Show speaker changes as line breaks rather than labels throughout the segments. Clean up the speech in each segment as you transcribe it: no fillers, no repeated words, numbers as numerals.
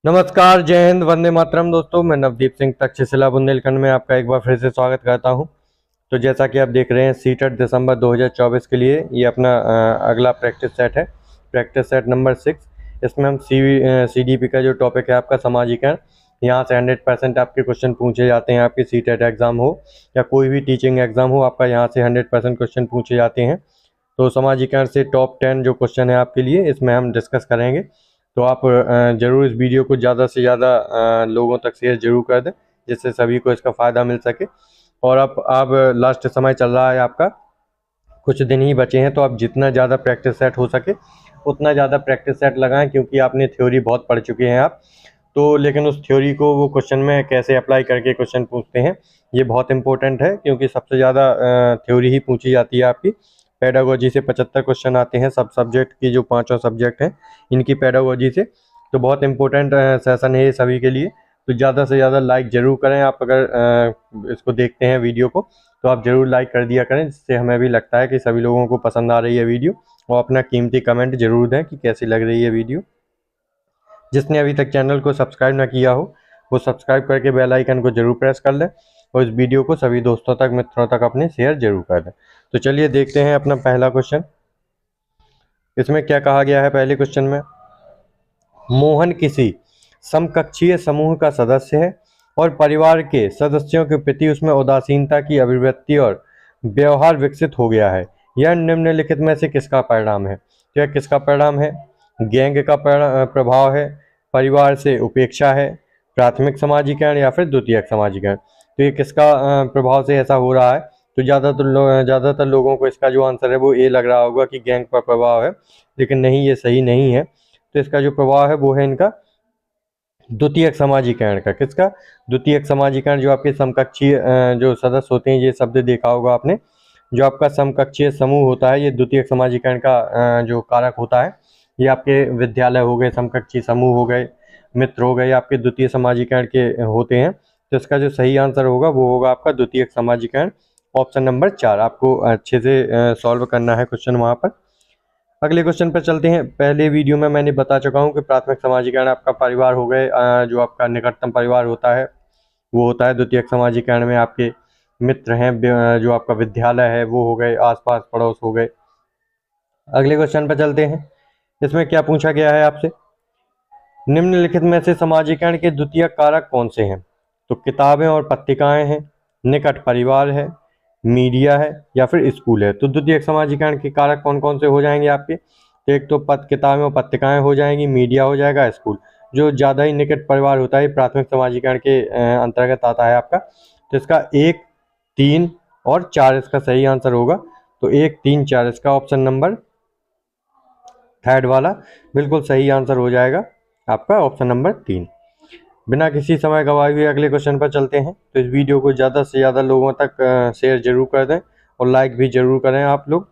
नमस्कार, जय हिंद, वंदे मातरम। दोस्तों, मैं नवदीप सिंह तक्षशिला बुंदेलखंड में आपका एक बार फिर से स्वागत करता हूं। तो जैसा कि आप देख रहे हैं, सीटेट दिसंबर 2024 के लिए ये अपना अगला प्रैक्टिस सेट है, प्रैक्टिस सेट नंबर 6। इसमें हम CDP का जो टॉपिक है आपका सामाजिकरण, यहाँ से 100% आपके क्वेश्चन पूछे जाते हैं। आपके सीटेट एग्ज़ाम हो या कोई भी टीचिंग एग्ज़ाम हो, आपका यहाँ से 100% क्वेश्चन पूछे जाते हैं। तो सामाजिकरण से टॉप 10 जो क्वेश्चन है आपके लिए, इसमें हम डिस्कस करेंगे। तो आप ज़रूर इस वीडियो को ज़्यादा से ज़्यादा लोगों तक शेयर जरूर कर दें, जिससे सभी को इसका फ़ायदा मिल सके। और आप लास्ट समय चल रहा है आपका, कुछ दिन ही बचे हैं, तो आप जितना ज़्यादा प्रैक्टिस सेट हो सके उतना ज़्यादा प्रैक्टिस सेट लगाएं, क्योंकि आपने थ्योरी बहुत पढ़ चुके हैं आप। तो लेकिन उस थ्योरी को वो क्वेश्चन में कैसे अप्लाई करके क्वेश्चन पूछते हैं, ये बहुत इंपॉर्टेंट है, क्योंकि सबसे ज़्यादा थ्योरी ही पूछी जाती है आपकी। पेडागोजी से 75 क्वेश्चन आते हैं, सब सब्जेक्ट की जो पाँचों सब्जेक्ट हैं इनकी पेडागोजी से। तो बहुत इंपॉर्टेंट सेशन है ये सभी के लिए। तो ज़्यादा से ज़्यादा लाइक ज़रूर करें। आप अगर इसको देखते हैं वीडियो को, तो आप ज़रूर लाइक कर दिया करें, जिससे हमें भी लगता है कि सभी लोगों को पसंद आ रही है वीडियो। और अपना कीमती कमेंट ज़रूर दें कि कैसी लग रही है वीडियो। जिसने अभी तक चैनल को सब्सक्राइब ना किया हो, वो सब्सक्राइब करके बेल आइकन को जरूर प्रेस कर लें, और इस वीडियो को सभी दोस्तों तक, मित्रों तक अपने शेयर जरूर कर दें। तो चलिए देखते हैं अपना पहला क्वेश्चन। इसमें क्या कहा गया है पहले क्वेश्चन में? मोहन किसी समकक्षीय समूह का सदस्य है और परिवार के सदस्यों के प्रति उसमें उदासीनता की अभिव्यक्ति और व्यवहार विकसित हो गया है। यह निम्नलिखित में से किसका परिणाम है? तो यह किसका परिणाम है? गैंग का प्रभाव है, परिवार से उपेक्षा है, प्राथमिक समाजीकरण, या फिर द्वितीयक समाजीकरण। तो ये किसका प्रभाव से ऐसा हो रहा है? तो ज़्यादातर लोगों को इसका जो आंसर है वो ए लग रहा होगा कि गैंग पर प्रभाव है, लेकिन नहीं, ये सही नहीं है। तो इसका जो प्रभाव है वो है इनका द्वितीयक समाजीकरण का। किसका? द्वितीयक समाजीकरण। जो आपके समकक्षीय जो सदस्य होते हैं, ये शब्द देखा होगा आपने, जो आपका समकक्षीय समूह होता है, ये द्वितीयक समाजीकरण का जो कारक होता है। ये आपके विद्यालय हो गए, समकक्षी समूह हो गए, मित्र हो गए, आपके द्वितीय समाजीकरण के होते हैं। तो इसका जो सही आंसर होगा वो होगा आपका द्वितीयक समाजीकरण, ऑप्शन नंबर 4। आपको अच्छे से सॉल्व करना है क्वेश्चन वहाँ पर। अगले क्वेश्चन पर चलते हैं। पहले वीडियो में मैंने बता चुका हूँ कि प्राथमिक समाजीकरण आपका परिवार हो गए, जो आपका निकटतम परिवार होता है वो होता है। द्वितीयक समाजीकरण में आपके मित्र हैं, जो आपका विद्यालय है वो हो गए, आसपास पड़ोस हो गए। अगले क्वेश्चन पर चलते हैं। इसमें क्या पूछा गया है आपसे? निम्नलिखित में से समाजीकरण के द्वितीयक कारक कौन से हैं? तो किताबें और पत्रिकाएं हैं, निकट परिवार है, मीडिया है, या फिर स्कूल है। तो द्वितीयक समाजीकरण के कारक कौन कौन से हो जाएंगे आपके? तो एक तो किताबें और पत्रिकाएं हो जाएंगी, मीडिया हो जाएगा, स्कूल। जो ज़्यादा ही निकट परिवार होता है प्राथमिक समाजीकरण के अंतर्गत आता है आपका। तो इसका 1, 3 और 4 इसका सही आंसर होगा। तो 1, 3, 4 इसका ऑप्शन नंबर थर्ड वाला बिल्कुल सही आंसर हो जाएगा आपका, ऑप्शन नंबर 3। बिना किसी समय गवाए हुए अगले क्वेश्चन पर चलते हैं। तो इस वीडियो को ज़्यादा से ज़्यादा लोगों तक शेयर जरूर कर दें, और लाइक भी जरूर करें आप लोग।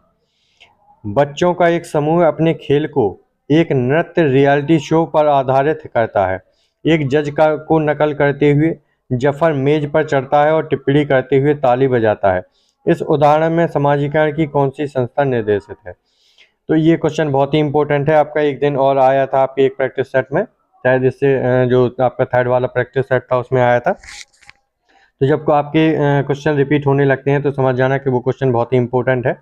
बच्चों का एक समूह अपने खेल को एक नृत्य रियलिटी शो पर आधारित करता है। एक जज को नकल करते हुए जफर मेज पर चढ़ता है और टिप्पणी करते हुए ताली बजाता है। इस उदाहरण में समाजीकरण की कौन सी संस्था निर्देशित है? तो ये क्वेश्चन बहुत ही इंपॉर्टेंट है आपका। एक दिन और आया था आपके एक प्रैक्टिस सेट में, शायद इससे जो आपका थर्ड वाला प्रैक्टिस सेट था उसमें आया था। तो जब को आपके क्वेश्चन रिपीट होने लगते हैं तो समझ जाना कि वो क्वेश्चन बहुत ही इंपॉर्टेंट है।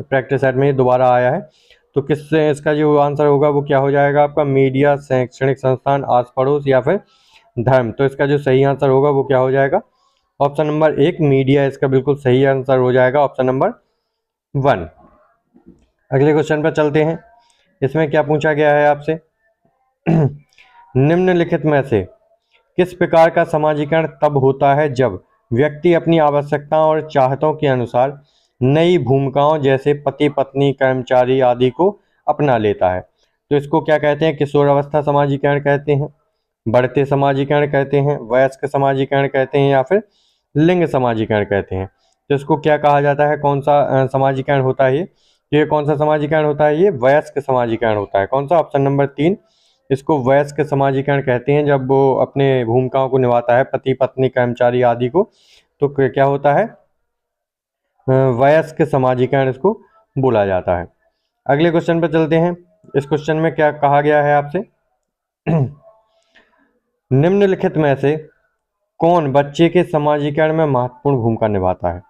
प्रैक्टिस सेट में ये दोबारा आया है। तो किससे इसका जो आंसर होगा वो क्या हो जाएगा आपका? मीडिया, शैक्षणिक संस्थान, आस पड़ोस, या फिर धर्म। तो इसका जो सही आंसर होगा वो क्या हो जाएगा? ऑप्शन नंबर 1 मीडिया इसका बिल्कुल सही आंसर हो जाएगा, ऑप्शन नंबर 1। अगले क्वेश्चन पर चलते हैं। इसमें क्या पूछा गया है आपसे? निम्नलिखित में से किस प्रकार का समाजीकरण तब होता है जब व्यक्ति अपनी आवश्यकताओं और चाहतों के अनुसार नई भूमिकाओं जैसे पति, पत्नी, कर्मचारी आदि को अपना लेता है? तो इसको क्या कहते हैं? किशोरावस्था समाजीकरण कहते हैं, बढ़ते समाजीकरण कहते हैं, वयस्क समाजीकरण कहते हैं, या फिर लिंग समाजीकरण कहते हैं। तो इसको क्या कहा जाता है? कौन सा समाजीकरण होता है ये कौन सा समाजीकरण होता है? ये वयस्क समाजीकरण होता है। कौन सा? ऑप्शन नंबर 3 इसको वयस्क समाजीकरण कहते हैं, जब वो अपने भूमिकाओं को निभाता है, पति, पत्नी, कर्मचारी आदि को। तो क्या होता है? वयस्क समाजीकरण इसको बोला जाता है। अगले क्वेश्चन पर चलते हैं। इस क्वेश्चन में क्या कहा गया है आपसे? निम्नलिखित में से कौन बच्चे के समाजीकरण में महत्वपूर्ण भूमिका निभाता है?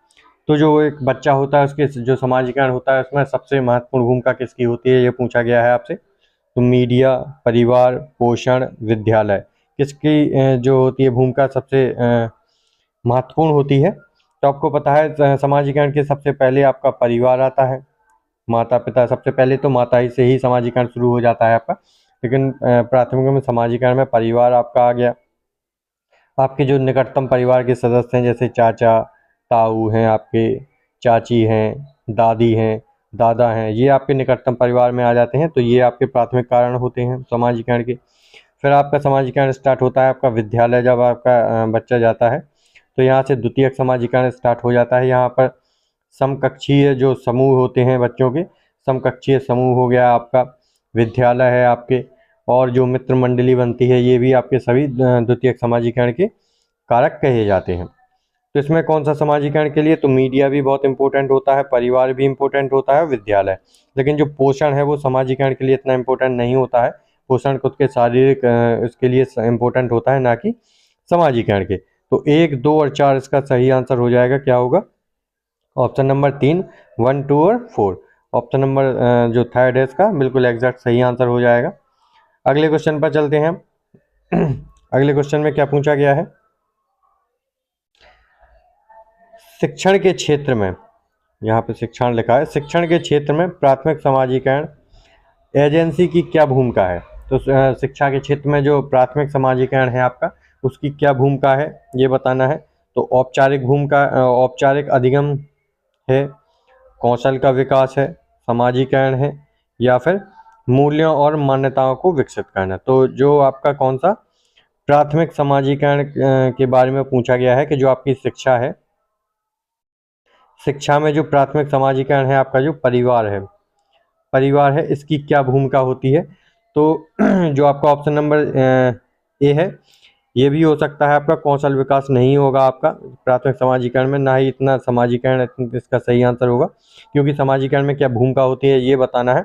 तो जो एक बच्चा होता है उसके जो समाजीकरण होता है उसमें सबसे महत्वपूर्ण भूमिका किसकी होती है, ये पूछा गया है आपसे। तो मीडिया, परिवार, पोषण, विद्यालय, किसकी जो होती है भूमिका सबसे महत्वपूर्ण होती है? तो आपको पता है समाजीकरण के सबसे पहले आपका परिवार आता है, माता पिता। सबसे पहले तो माता ही से ही समाजीकरण शुरू हो जाता है आपका, लेकिन प्राथमिक में समाजीकरण में परिवार आपका आ गया। आपके जो निकटतम परिवार के सदस्य हैं जैसे चाचा ताऊ हैं, आपके चाची हैं, दादी हैं, दादा हैं, ये आपके निकटतम परिवार में आ जाते हैं। तो ये आपके प्राथमिक कारण होते हैं समाजीकरण के। फिर आपका समाजीकरण स्टार्ट होता है आपका विद्यालय, जब आपका बच्चा जाता है तो यहाँ से द्वितीयक समाजीकरण स्टार्ट हो जाता है। यहाँ पर समकक्षीय जो समूह होते हैं बच्चों के, समकक्षीय समूह हो गया आपका, विद्यालय है आपके, और जो मित्र मंडली बनती है, ये भी आपके सभी द्वितीयक समाजीकरण के कारक कहे जाते हैं। तो इसमें कौन सा समाजीकरण के लिए, तो मीडिया भी बहुत इंपॉर्टेंट होता है, परिवार भी इंपॉर्टेंट होता है, विद्यालय। लेकिन जो पोषण है वो समाजीकरण के लिए इतना इंपॉर्टेंट नहीं होता है। पोषण खुद के शारीरिक इसके लिए इंपॉर्टेंट होता है, ना कि समाजीकरण के। तो 1, 2 और 4 इसका सही आंसर हो जाएगा। क्या होगा? ऑप्शन नंबर 3, 1, 2 और 4। ऑप्शन नंबर जो थर्ड है इसका बिल्कुल एग्जैक्ट सही आंसर हो जाएगा। अगले क्वेश्चन पर चलते हैं। अगले क्वेश्चन में क्या पूछा गया है? शिक्षण के क्षेत्र में, यहाँ पे शिक्षण लिखा है, शिक्षण के क्षेत्र में प्राथमिक समाजीकरण एजेंसी की क्या भूमिका है? तो शिक्षा के क्षेत्र में जो प्राथमिक समाजीकरण है आपका, उसकी क्या भूमिका है ये बताना है। तो औपचारिक भूमिका, औपचारिक अधिगम है, कौशल का विकास है, समाजीकरण है, या फिर मूल्यों और मान्यताओं को विकसित करना। तो जो आपका कौन सा प्राथमिक समाजीकरण के बारे में पूछा गया है कि जो आपकी शिक्षा है, शिक्षा में जो प्राथमिक समाजीकरण है आपका जो परिवार है, इसकी क्या भूमिका होती है? तो जो आपका ऑप्शन नंबर ए है, ये भी हो सकता है आपका कौशल विकास नहीं होगा आपका प्राथमिक समाजीकरण में, ना ही इतना समाजीकरण इसका सही आंसर होगा, क्योंकि समाजीकरण में क्या भूमिका होती है ये बताना है।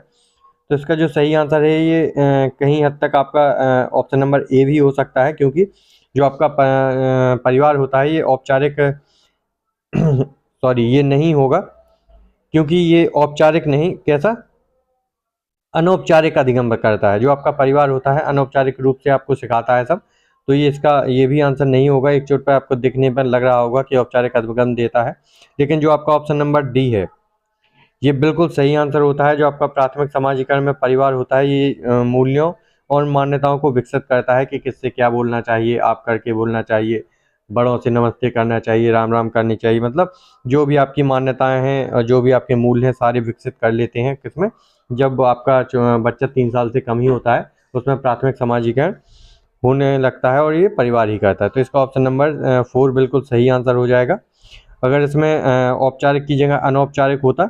तो इसका जो सही आंसर है ये कहीं हद तक आपका ऑप्शन नंबर ए भी हो सकता है, क्योंकि जो आपका परिवार होता है ये औपचारिक सॉरी ये नहीं होगा, क्योंकि ये औपचारिक नहीं, कैसा, अनौपचारिक अधिगम करता है। जो आपका परिवार होता है अनौपचारिक रूप से आपको सिखाता है सब। तो ये इसका ये भी आंसर नहीं होगा। एक चोट पर आपको दिखने पर लग रहा होगा कि औपचारिक अधिगम देता है, लेकिन जो आपका ऑप्शन नंबर डी है ये बिल्कुल सही आंसर होता है। जो आपका प्राथमिक समाजीकरण में परिवार होता है ये मूल्यों और मान्यताओं को विकसित करता है कि किससे क्या बोलना चाहिए, आप करके बोलना चाहिए, बड़ों से नमस्ते करना चाहिए, राम राम करनी चाहिए, मतलब जो भी आपकी मान्यताएं हैं और जो भी आपके मूल्य हैं सारे विकसित कर लेते हैं किसमें, जब आपका बच्चा 3 साल से कम ही होता है उसमें प्राथमिक समाजीकरण होने लगता है, और ये परिवार ही करता है। तो इसका ऑप्शन नंबर 4 बिल्कुल सही आंसर हो जाएगा। अगर इसमें औपचारिक की जगह अनौपचारिक होता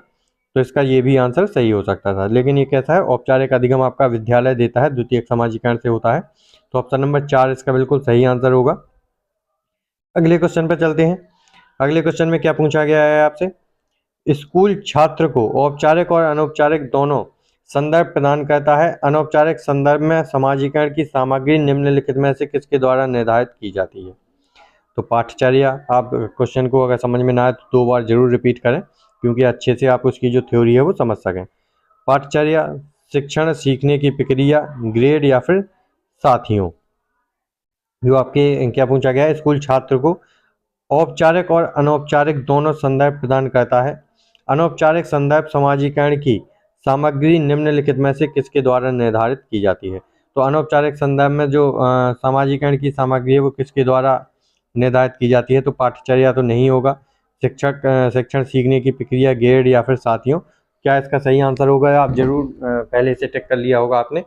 तो इसका ये भी आंसर सही हो सकता था, लेकिन ये कैसा है, औपचारिक अधिगम आपका विद्यालय देता है, द्वितीयक समाजीकरण से होता है। तो ऑप्शन नंबर 4 इसका बिल्कुल सही आंसर होगा। अगले क्वेश्चन पर चलते हैं। अगले क्वेश्चन में क्या पूछा गया है आपसे? स्कूल छात्र को औपचारिक और अनौपचारिक दोनों संदर्भ प्रदान करता है। अनौपचारिक संदर्भ में समाजीकरण की सामग्री निम्नलिखित में से किसके द्वारा निर्धारित की जाती है? तो पाठचर्या, आप क्वेश्चन को अगर समझ में ना आए तो 2 बार जरूर रिपीट करें, क्योंकि अच्छे से आप उसकी जो थ्योरी है वो समझ सकें। पाठचर्या, शिक्षण सीखने की प्रक्रिया, ग्रेड, या फिर साथियों। जो आपके क्या पूछा गया है, स्कूल छात्र को औपचारिक और अनौपचारिक दोनों संदर्भ प्रदान करता है। अनौपचारिक संदर्भ समाजीकरण की सामग्री निम्नलिखित में से किसके द्वारा निर्धारित की जाती है? तो अनौपचारिक संदर्भ में जो समाजीकरण की सामग्री है वो किसके द्वारा निर्धारित की जाती है? तो पाठचर्या तो नहीं होगा, शिक्षण सीखने की प्रक्रिया, ग्रेड, या फिर साथियों। क्या इसका सही आंसर होगा? आप जरूर पहले से टिक कर लिया होगा आपने।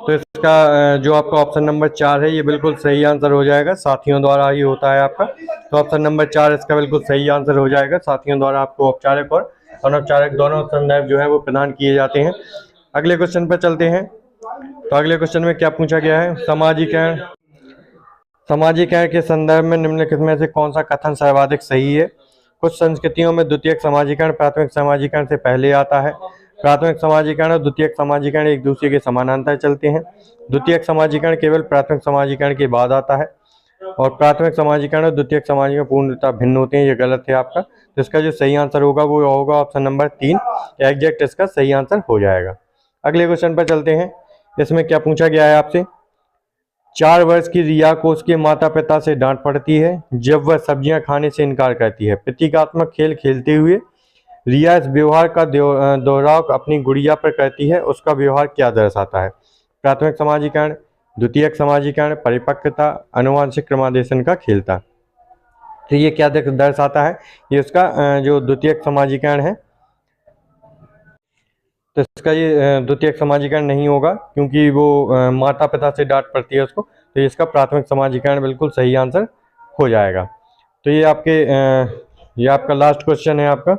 तो इसका जो आपका ऑप्शन नंबर 4 है ये बिल्कुल सही आंसर हो जाएगा, साथियों द्वारा ही होता है आपका। तो ऑप्शन नंबर 4 इसका बिल्कुल सही आंसर हो जाएगा, साथियों द्वारा आपको औपचारिक और अनौपचारिक दोनों संदर्भ जो है वो प्रदान किए जाते हैं। अगले क्वेश्चन पर चलते हैं। तो अगले क्वेश्चन में क्या पूछा गया है? समाजीकरण के संदर्भ में निम्नलिखित में से कौन सा कथन सर्वाधिक सही है? कुछ संस्कृतियों में द्वितीयक समाजीकरण प्राथमिक समाजीकरण से पहले आता है। प्राथमिक समाजीकरण और द्वितीयक समाजीकरण एक दूसरे के समानांतर चलते हैं। द्वितीयक समाजीकरण केवल प्राथमिक समाजीकरण के बाद आता है और प्राथमिक समाजीकरण और द्वितीयक समाजीकरण पूर्णतः भिन्न होते हैं। ये गलत है आपका। तो इसका जो सही आंसर होगा वो होगा ऑप्शन नंबर 3, एग्जैक्ट इसका सही आंसर हो जाएगा। अगले क्वेश्चन पर चलते हैं। इसमें क्या पूछा गया है आपसे, 4 वर्ष की रिया को उसके माता पिता से डांट पड़ती है जब वह सब्जियां खाने से इनकार करती है। प्रतीकात्मक खेल खेलते हुए रिया इस व्यवहार का दोहराव अपनी गुड़िया पर करती है, उसका व्यवहार क्या दर्शाता है? प्राथमिक समाजीकरण, द्वितीयक समाजीकरण, परिपक्वता, आनुवंशिक क्रमादेशन का खेलता। तो ये क्या दर्शाता है? ये उसका जो द्वितीयक समाजीकरण है, तो इसका ये द्वितीयक समाजीकरण नहीं होगा क्योंकि वो माता पिता से डांट पड़ती है उसको। तो इसका प्राथमिक समाजीकरण बिल्कुल सही आंसर हो जाएगा। तो ये आपका लास्ट क्वेश्चन है आपका।